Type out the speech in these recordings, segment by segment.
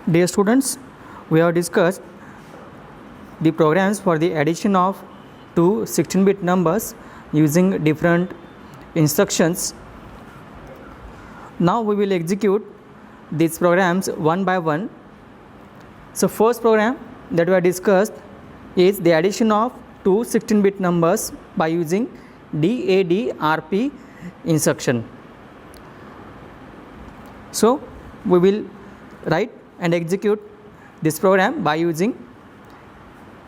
Dear students, we have discussed the programs for the addition of two 16-bit numbers using different instructions. Now we will execute these programs one by one. So first program that we have discussed is the addition of two 16-bit numbers by using DADRP instruction. So we will write and execute this program by using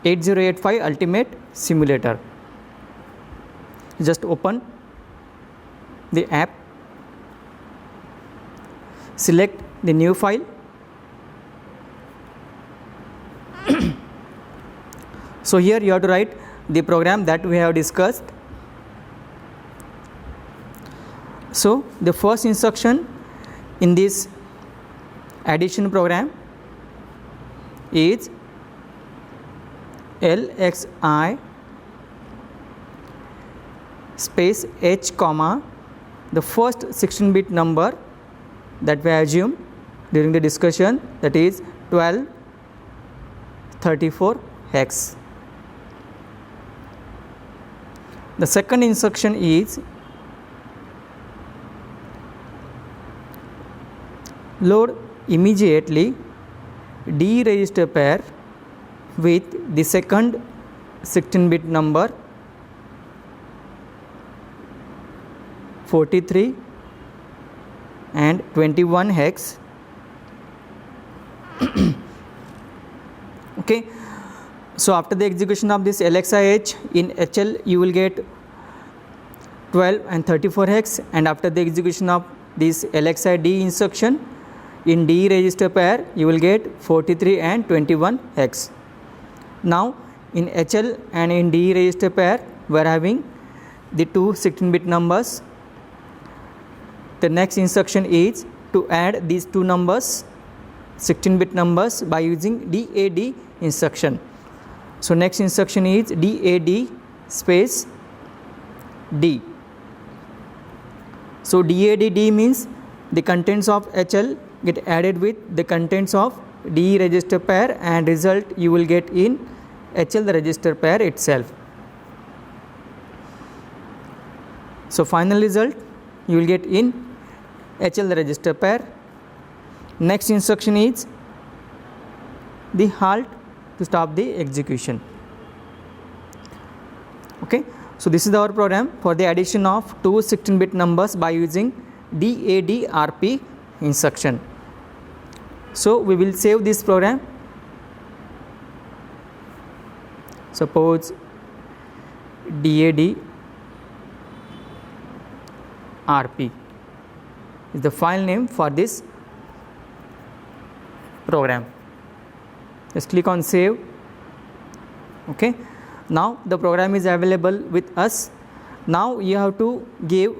8085 Ultimate Simulator. Just open the app, select the new file, so here you have to write the program that we have discussed. So the first instruction in this addition program is LXI space H comma the first 16-bit number that we assume during the discussion, that is 1234 hex. The second instruction is load immediately D register pair with the second 16-bit number 43 and 21 hex. Okay, so after the execution of this LXIH in HL you will get 12 and 34 hex, and after the execution of this LXID instruction in D register pair you will get 43 and 21 hex. Now in HL and in D register pair we are having the two 16-bit numbers. The next instruction is to add these two numbers 16-bit numbers by using DAD instruction. So next instruction is DAD space D. So DADD means the contents of HL get added with the contents of D register pair, and result you will get in HL the register pair itself. So final result you will get in HL the register pair. Next instruction is the halt to stop the execution. Okay, so this is our program for the addition of two 16-bit numbers by using DADRP instruction. So we will save this program. Suppose DADRP is the file name for this program. Just click on save. Okay, now the program is available with us. Now you have to give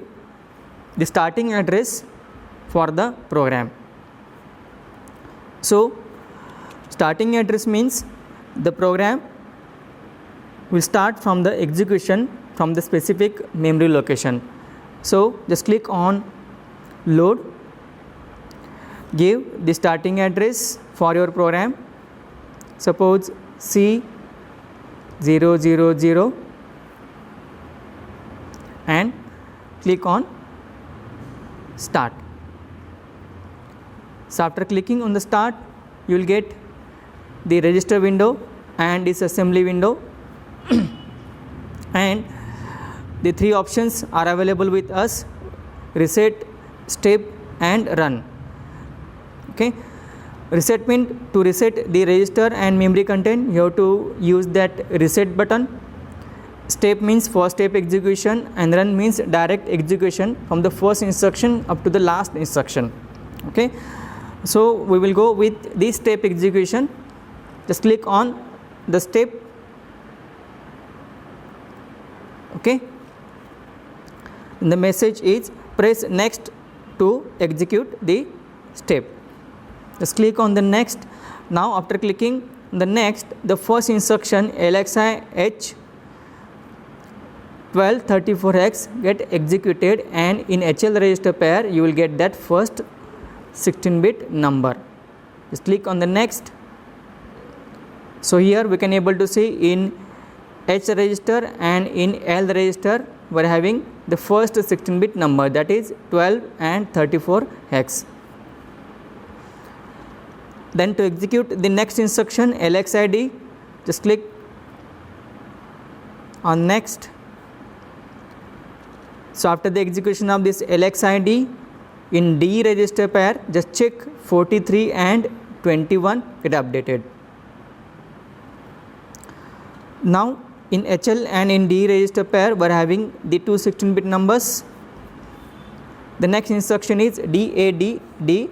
the starting address for the program. So starting address means the program will start from the execution from the specific memory location. So just click on load, give the starting address for your program. Suppose C000 and click on start. So after clicking on the start you will get the register window and this assembly window and the three options are available with us: reset, step and run. Okay, reset means to reset the register and memory content you have to use that reset button. Step means first step execution, and run means direct execution from the first instruction up to the last instruction. Okay, so we will go with this step execution. Just click on the step. Okay, and the message is press next to execute the step. Just click on the next. Now after clicking the next, the first instruction LXIH 1234x get executed, and in HL register pair you will get that first 16-bit number. Just click on the next. So here we can able to see in H register and in L register we are having the first 16-bit number, that is 12 and 34 hex. Then to execute the next instruction LXID, just click on next. So after the execution of this LXID, in D register pair just check 43 and 21 get updated. Now in HL and in D register pair we are having the two 16-bit numbers. The next instruction is DADD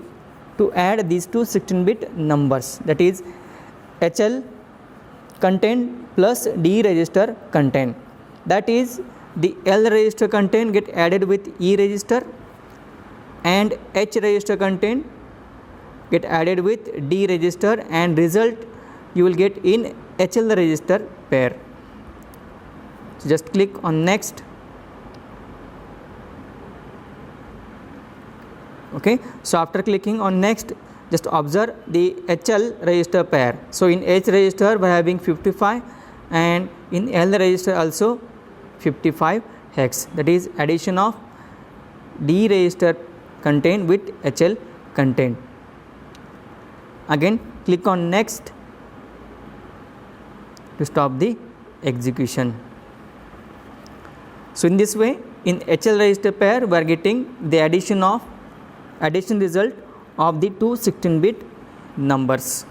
to add these two 16-bit numbers, that is HL content plus D register content. That is the L register content get added with E register and H register content get added with D register, and result you will get in HL register pair. So just click on next. Okay, so after clicking on next, just observe the HL register pair. So in H register we are having 55 and in L register also 55 hex, that is addition of D register content with HL content. Again click on next to stop the execution. So in this way in HL register pair we are getting the addition result of the two 16-bit numbers.